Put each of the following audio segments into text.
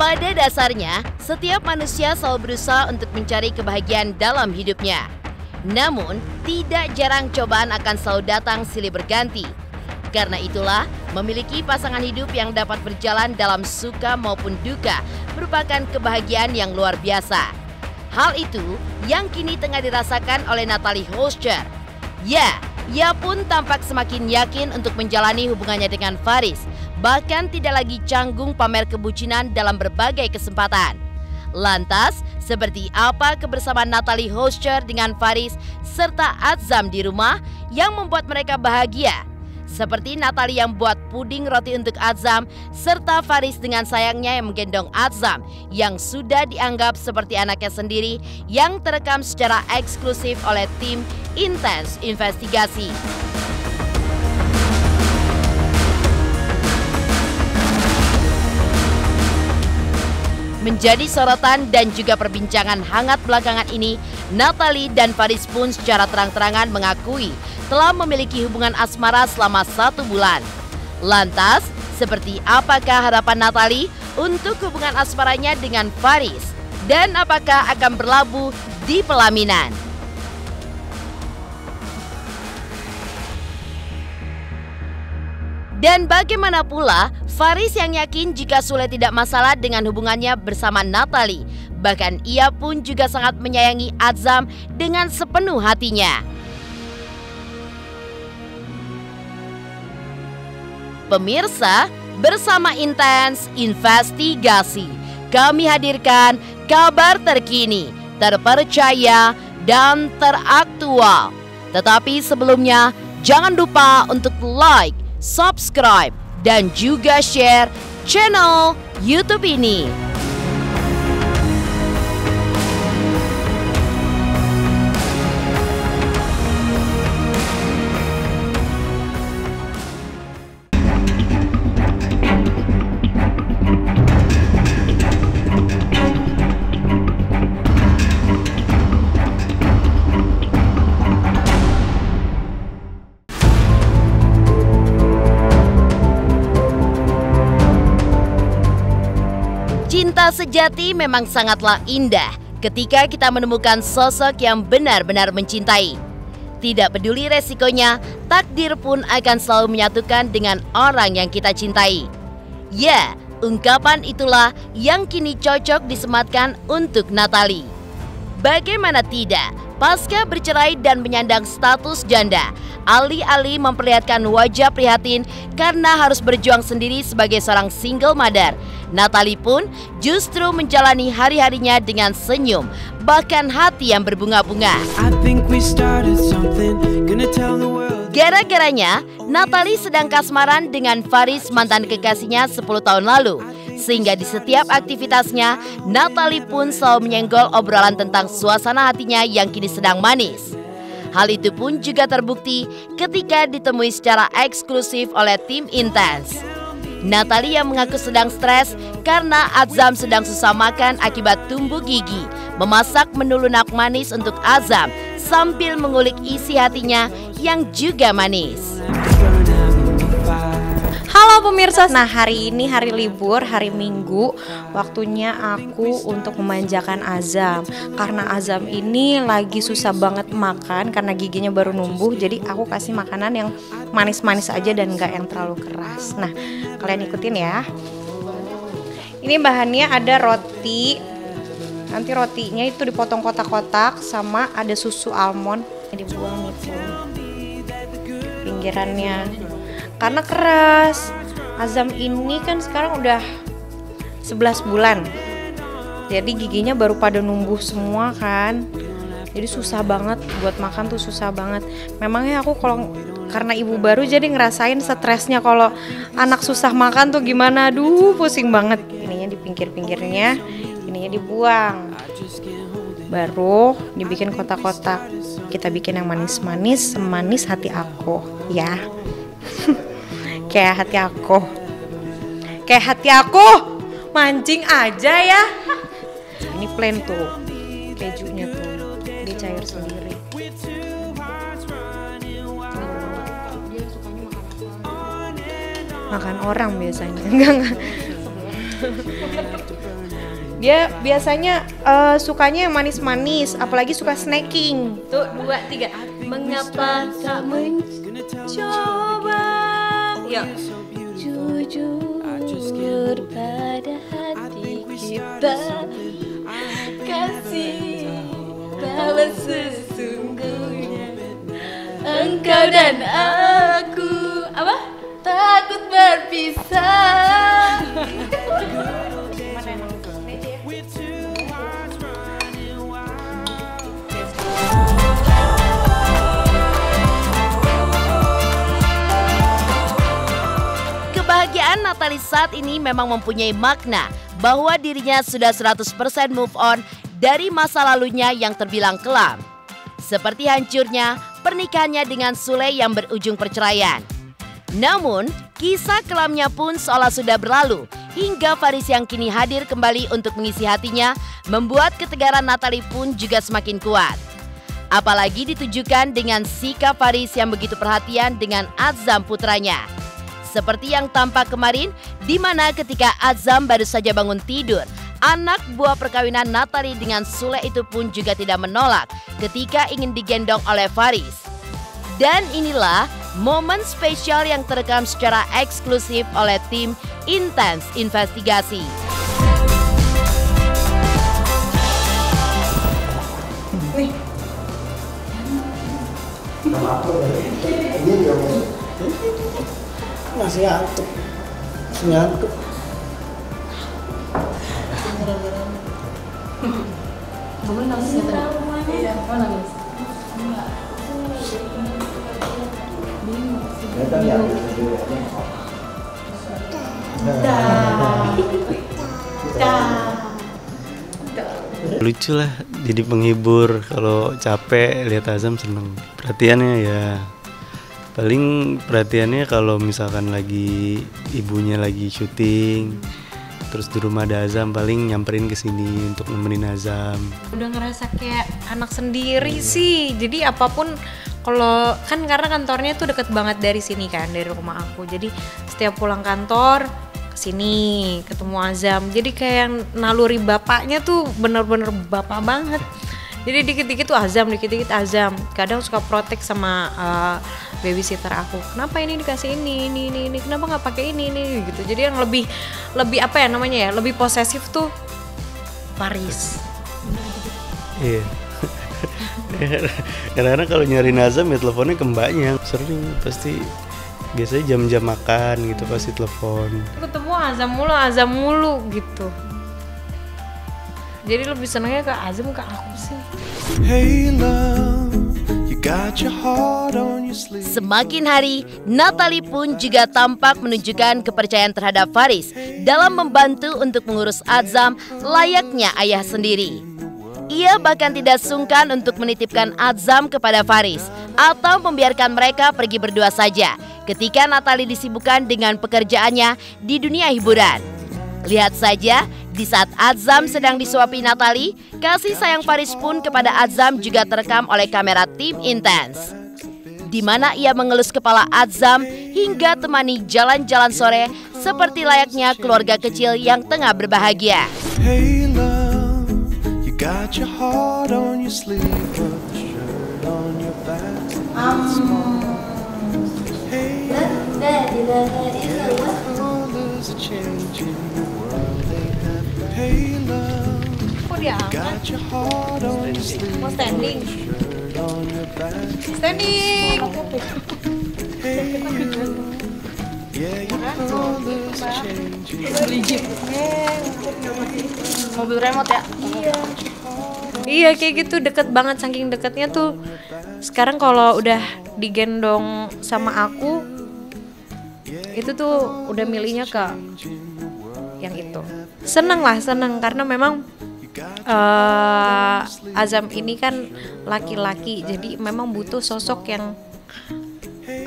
Pada dasarnya, setiap manusia selalu berusaha untuk mencari kebahagiaan dalam hidupnya. Namun, tidak jarang cobaan akan selalu datang silih berganti. Karena itulah, memiliki pasangan hidup yang dapat berjalan dalam suka maupun duka merupakan kebahagiaan yang luar biasa. Hal itu yang kini tengah dirasakan oleh Natalie Holscher. Ya, ia pun tampak semakin yakin untuk menjalani hubungannya dengan Faris. Bahkan tidak lagi canggung pamer kebucinan dalam berbagai kesempatan. Lantas, seperti apa kebersamaan Natalie Holscher dengan Faris serta Azam di rumah yang membuat mereka bahagia? Seperti Natalie yang buat puding roti untuk Azam, serta Faris dengan sayangnya yang menggendong Azam yang sudah dianggap seperti anaknya sendiri yang terekam secara eksklusif oleh tim Intens Investigasi. Menjadi sorotan dan juga perbincangan hangat belakangan ini, Natalie dan Faris pun secara terang-terangan mengakui telah memiliki hubungan asmara selama 1 bulan. Lantas, seperti apakah harapan Natalie untuk hubungan asmaranya dengan Faris? Dan apakah akan berlabuh di pelaminan? Dan bagaimana pula Faris yang yakin jika Sule tidak masalah dengan hubungannya bersama Natalie. Bahkan ia pun juga sangat menyayangi Azam dengan sepenuh hatinya. Pemirsa, bersama Intens Investigasi, kami hadirkan kabar terkini, terpercaya, dan teraktual. Tetapi sebelumnya, jangan lupa untuk like, subscribe, dan juga share channel YouTube ini. Cinta sejati memang sangatlah indah ketika kita menemukan sosok yang benar-benar mencintai. Tidak peduli resikonya, takdir pun akan selalu menyatukan dengan orang yang kita cintai. Ya, ungkapan itulah yang kini cocok disematkan untuk Natalie. Bagaimana tidak, pasca bercerai dan menyandang status janda, alih-alih memperlihatkan wajah prihatin karena harus berjuang sendiri sebagai seorang single mother, Natalie pun justru menjalani hari-harinya dengan senyum, bahkan hati yang berbunga-bunga. Gara-garanya, Natalie sedang kasmaran dengan Faris, mantan kekasihnya 10 tahun lalu. Sehingga di setiap aktivitasnya, Natalie pun selalu menyenggol obrolan tentang suasana hatinya yang kini sedang manis. Hal itu pun juga terbukti ketika ditemui secara eksklusif oleh tim Intens. Natalie yang mengaku sedang stres karena Azam sedang susah makan akibat tumbuh gigi, memasak menu lunak manis untuk Azam sambil mengulik isi hatinya yang juga manis. Halo pemirsa, nah hari ini hari libur, hari Minggu, waktunya aku untuk memanjakan Azam. Karena Azam ini lagi susah banget makan karena giginya baru numbuh, jadi aku kasih makanan yang manis-manis aja dan gak yang terlalu keras. Nah, kalian ikutin ya. Ini bahannya ada roti, nanti rotinya itu dipotong kotak-kotak, sama ada susu almond yang dibuang itu pinggirannya. Karena keras. Azam ini kan sekarang udah 11 bulan. Jadi giginya baru pada numbuh semua kan. Jadi susah banget buat makan tuh, susah banget. Memangnya aku kalau karena ibu baru jadi ngerasain stresnya kalau anak susah makan tuh gimana. Aduh, pusing banget. Ininya di pinggir-pinggirnya, ininya dibuang. Baru dibikin kotak-kotak. Kita bikin yang manis-manis, semanis hati aku, ya. Kayak hati aku mancing aja ya. Ini plain tuh kejunya tuh, dia cair sendiri. Dia sukanya makan apa? Makan orang biasanya. Enggak. Dia biasanya sukanya yang manis-manis, apalagi suka snacking. Tuh 2, 3. Mengapa tak mencoba? Yuk. Jujur pada hati kita, kasih bahwa sesungguhnya engkau dan aku takut berpisah. Kebahagiaan Natalie saat ini memang mempunyai makna bahwa dirinya sudah 100% move on dari masa lalunya yang terbilang kelam. Seperti hancurnya pernikahannya dengan Sule yang berujung perceraian. Namun, kisah kelamnya pun seolah sudah berlalu hingga Faris yang kini hadir kembali untuk mengisi hatinya membuat ketegaran Natalie pun juga semakin kuat. Apalagi ditujukan dengan sikap Faris yang begitu perhatian dengan Azam putranya. Seperti yang tampak kemarin, di mana ketika Azam baru saja bangun tidur, anak buah perkawinan Natalie dengan Sule itu pun juga tidak menolak ketika ingin digendong oleh Faris. Dan inilah momen spesial yang terekam secara eksklusif oleh tim Intens Investigasi. Masih ngantuk. Kamu nangis ya tadi? Iya, kamu nangis. Lucu lah, jadi penghibur. Kalau capek lihat Azam seneng. Perhatiannya ya paling perhatiannya kalau misalkan lagi ibunya lagi syuting, terus di rumah ada Azam paling nyamperin ke sini untuk nemenin Azam. Udah ngerasa kayak anak sendiri sih. Jadi apapun, kalau kan karena kantornya tuh deket banget dari sini kan, dari rumah aku. Jadi setiap pulang kantor ke sini ketemu Azam. Jadi kayak naluri bapaknya tuh bener-bener bapak banget. Jadi dikit-dikit tuh Azam, dikit-dikit Azam. Kadang suka protek sama babysitter aku. Kenapa ini dikasih ini, kenapa nggak pakai ini gitu. Jadi yang lebih apa ya namanya ya, lebih posesif tuh Faris. Iya. Karena kalau nyariin Azam ya teleponnya ke mbaknya. Sering pasti biasanya jam-jam makan gitu pasti telepon. Ketemu Azam mulu gitu. Jadi lebih senangnya ke Azam ke aku sih. Hey love, you got your heart on your sleeve. Semakin hari, Natalie pun juga tampak menunjukkan kepercayaan terhadap Faris dalam membantu untuk mengurus Azam layaknya ayah sendiri. Ia bahkan tidak sungkan untuk menitipkan Azam kepada Faris atau membiarkan mereka pergi berdua saja ketika Natalie disibukkan dengan pekerjaannya di dunia hiburan. Lihat saja, di saat Azam sedang disuapi Natalie, kasih sayang Faris pun kepada Azam juga terekam oleh kamera tim Intens. Di mana ia mengelus kepala Azam hingga temani jalan-jalan sore seperti layaknya keluarga kecil yang tengah berbahagia. Hey love, you got your heart on your sleeve, got the shirt on your back. Hey, all there's a change in the world they have. Hey love, Kok dia got angkat? your heart on your sleeve, Mau standing? shirt on your back. Standing. Hey you, yeah you know there's a change in Mobil remote ya? Iya kayak gitu, deket banget, saking deketnya tuh. Sekarang kalau udah digendong sama aku, itu tuh udah milihnya ke yang itu. Seneng karena memang Azam ini kan laki-laki, jadi memang butuh sosok yang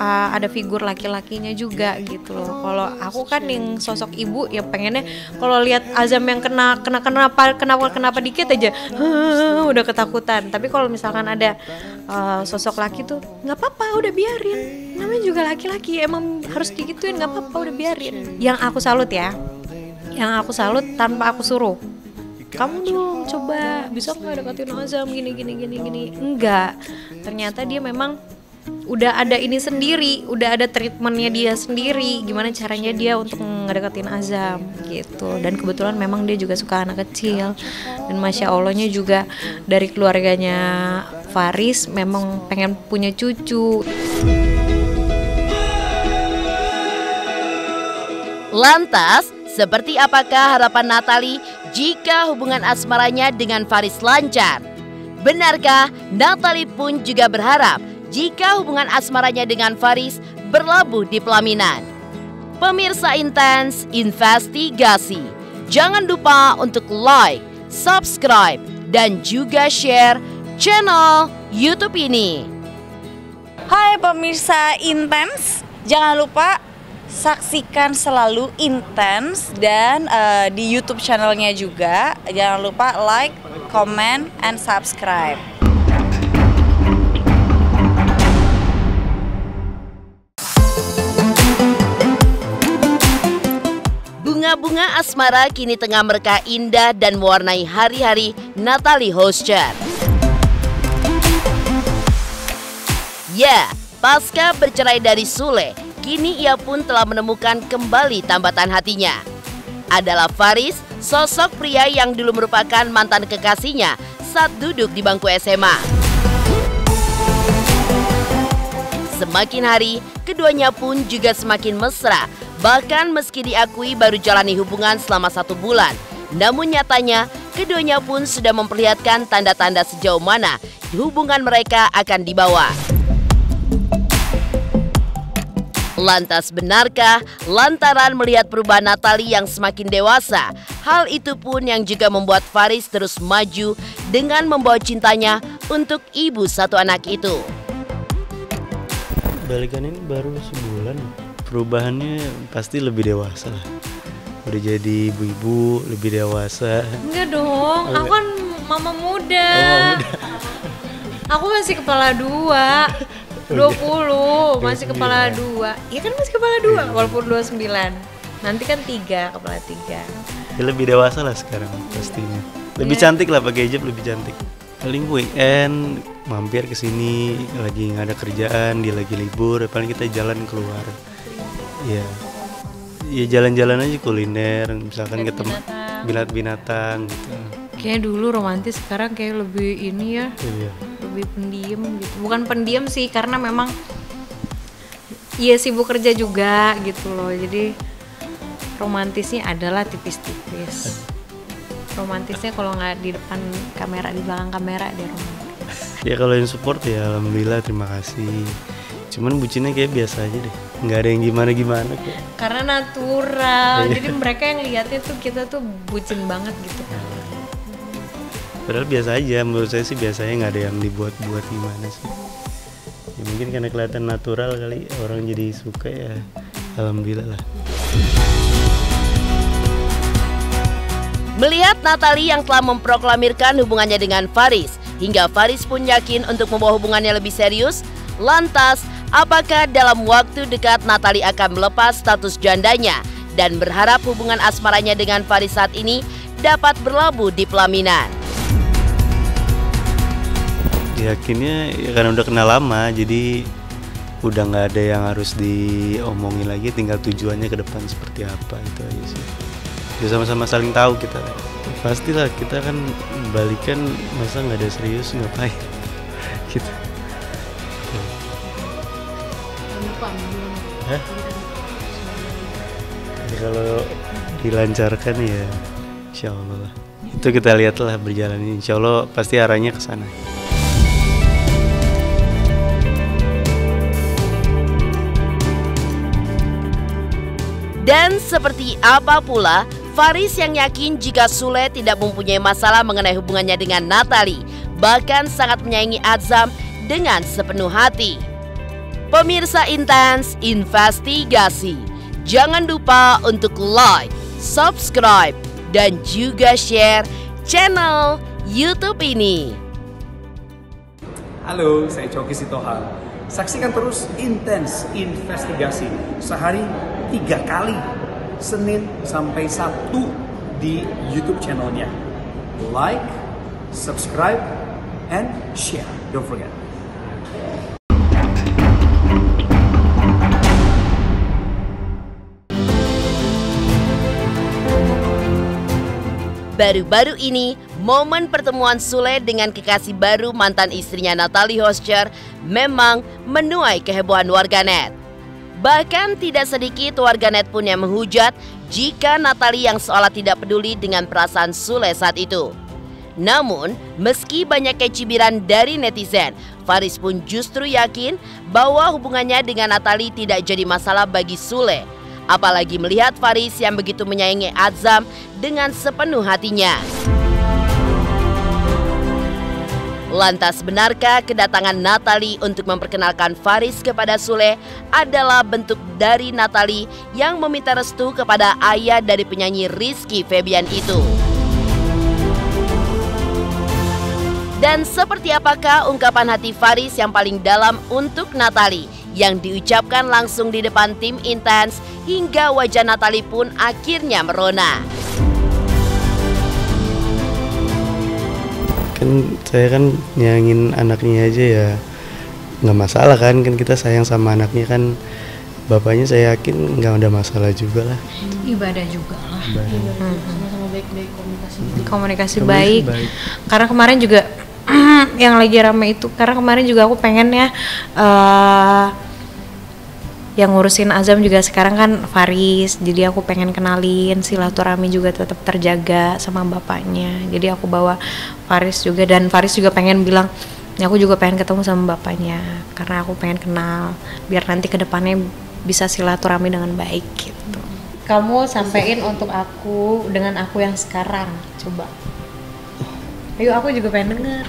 ada figur laki-lakinya juga gitu loh. Kalau aku kan yang sosok ibu ya pengennya kalau lihat Azam yang kenapa dikit aja udah ketakutan. Tapi kalau misalkan ada sosok laki tuh nggak apa-apa, udah biarin. Namanya juga laki-laki, emang harus digituin, nggak apa-apa, udah biarin. Yang aku salut tanpa aku suruh. kamu dong coba bisa nggak deketin Azam gini. Enggak, ternyata dia memang udah ada ini sendiri, udah ada treatmentnya dia sendiri, gimana caranya dia untuk ngedeketin Azam gitu. Dan kebetulan memang dia juga suka anak kecil, dan masya Allahnya juga dari keluarganya Faris memang pengen punya cucu. Lantas, seperti apakah harapan Natalie jika hubungan asmaranya dengan Faris lancar? Benarkah Natalie pun juga berharap jika hubungan asmaranya dengan Faris berlabuh di pelaminan? Pemirsa Intens Investigasi, jangan lupa untuk like, subscribe, dan juga share channel YouTube ini. Hai pemirsa Intens, jangan lupa saksikan selalu Intens dan di YouTube channelnya juga. Jangan lupa like, comment, and subscribe. Bunga-bunga asmara kini tengah mereka indah dan mewarnai hari-hari Natalie Hoschar. Ya, pasca bercerai dari Sule, kini ia pun telah menemukan kembali tambatan hatinya. Adalah Faris, sosok pria yang dulu merupakan mantan kekasihnya saat duduk di bangku SMA. Semakin hari, keduanya pun juga semakin mesra. Bahkan meski diakui baru jalani hubungan selama 1 bulan, namun nyatanya keduanya pun sudah memperlihatkan tanda-tanda sejauh mana hubungan mereka akan dibawa. Lantas benarkah lantaran melihat perubahan Natalie yang semakin dewasa, hal itu pun yang juga membuat Faris terus maju dengan membawa cintanya untuk ibu 1 anak itu? Balikan ini baru sebulan. Perubahannya pasti lebih dewasa lah. Udah jadi ibu-ibu, lebih dewasa. Enggak dong, aku kan mama muda. Aku masih kepala 2, 20, masih kepala 2. Iya kan masih kepala 2, walaupun 29. Nanti kan 3, kepala 3. Ya lebih dewasa lah sekarang pastinya. Lebih cantik lah, pakai hijab lebih cantik. Paling weekend mampir ke sini, lagi nggak ada kerjaan, dia lagi libur, paling kita jalan keluar. Ya jalan-jalan aja, kuliner, misalkan ketemu binatang gitu. Kayak dulu romantis, sekarang kayak lebih ini ya, lebih pendiam gitu. Bukan pendiam sih, karena memang iya sibuk kerja juga gitu loh. Jadi romantisnya adalah tipis-tipis. Romantisnya kalau nggak di depan kamera, di belakang kamera dia romantis. Ya kalau yang support ya alhamdulillah, terima kasih. Cuman bucinnya kayak biasa aja deh, nggak ada yang gimana-gimana kok. Karena natural, jadi mereka yang lihatnya tuh kita tuh bucin banget gitu. Padahal biasa aja, menurut saya sih biasanya nggak ada yang dibuat-buat gimana sih. Ya mungkin karena kelihatan natural kali, orang jadi suka ya, alhamdulillah lah. Melihat Natalie yang telah memproklamirkan hubungannya dengan Faris, hingga Faris pun yakin untuk membawa hubungannya lebih serius, lantas apakah dalam waktu dekat Natalie akan melepas status jandanya dan berharap hubungan asmaranya dengan Faris saat ini dapat berlabuh di pelaminan? Yakinnya ya karena udah kenal lama, jadi udah nggak ada yang harus diomongin lagi, tinggal tujuannya ke depan seperti apa, itu aja sih. Ya sama-sama saling tahu kita. Pastilah kita kan balikan, masa nggak ada serius, ngapain gitu. Kalau dilancarkan ya insya Allah lah. Itu kita lihatlah berjalan, insya Allah pasti arahnya ke sana. Dan seperti apa pula Faris yang yakin jika Sule tidak mempunyai masalah mengenai hubungannya dengan Natalie, bahkan sangat menyayangi Azam dengan sepenuh hati. Pemirsa Intens Investigasi, jangan lupa untuk like, subscribe, dan juga share channel YouTube ini. Halo, saya Coki Sitohang. Saksikan terus Intens Investigasi sehari 3 kali, Senin sampai Sabtu di YouTube channelnya. like, subscribe, and share. Don't forget. Baru-baru ini, momen pertemuan Sule dengan kekasih baru mantan istrinya Natalie Hoscher memang menuai kehebohan warganet. Bahkan tidak sedikit warganet pun yang menghujat jika Natalie yang seolah tidak peduli dengan perasaan Sule saat itu. Namun, meski banyaknya cibiran dari netizen, Faris pun justru yakin bahwa hubungannya dengan Natalie tidak jadi masalah bagi Sule. Apalagi melihat Faris yang begitu menyayangi Azam dengan sepenuh hatinya. Lantas benarkah kedatangan Natalie untuk memperkenalkan Faris kepada Sule adalah bentuk dari Natalie yang meminta restu kepada ayah dari penyanyi Rizky Febian itu? Dan seperti apakah ungkapan hati Faris yang paling dalam untuk Natalie yang diucapkan langsung di depan tim Intens hingga wajah Natalie pun akhirnya merona. Kan saya kan nyayangin anaknya aja ya, nggak masalah kan kita sayang sama anaknya kan, bapaknya saya yakin nggak ada masalah juga lah. Ibadah juga lah. Sama-sama baik-baik Komunikasi baik. Karena kemarin juga yang lagi rame itu, karena kemarin juga aku pengen ya yang ngurusin Azam juga sekarang kan Faris, jadi aku pengen kenalin, silaturahmi juga tetap terjaga sama bapaknya. Jadi aku bawa Faris juga, dan Faris juga pengen bilang, ya aku juga pengen ketemu sama bapaknya karena aku pengen kenal, biar nanti kedepannya bisa silaturahmi dengan baik gitu. Kamu sampein untuk aku dengan aku yang sekarang, coba. Ayo, aku juga pengen denger.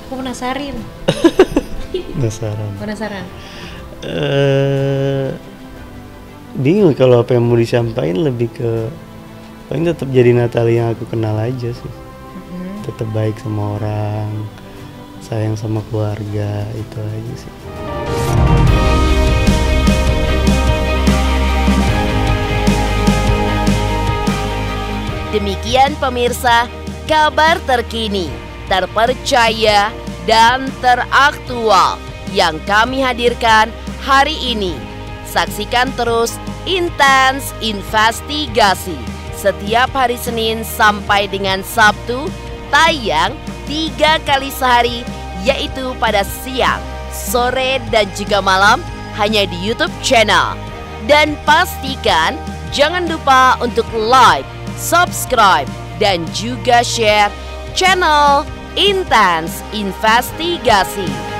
Aku penasaran. Penasaran. Bingung kalau apa yang mau disampaikan, lebih ke paling tetap jadi Natalie yang aku kenal aja sih. Tetap baik sama orang, sayang sama keluarga, itu aja sih. Demikian pemirsa, kabar terkini, terpercaya, dan teraktual yang kami hadirkan hari ini. Saksikan terus Intens Investigasi setiap hari Senin sampai dengan Sabtu, tayang 3 kali sehari, yaitu pada siang, sore, dan juga malam hanya di YouTube channel. Dan pastikan jangan lupa untuk like, subscribe, dan juga share channel Intens Investigasi.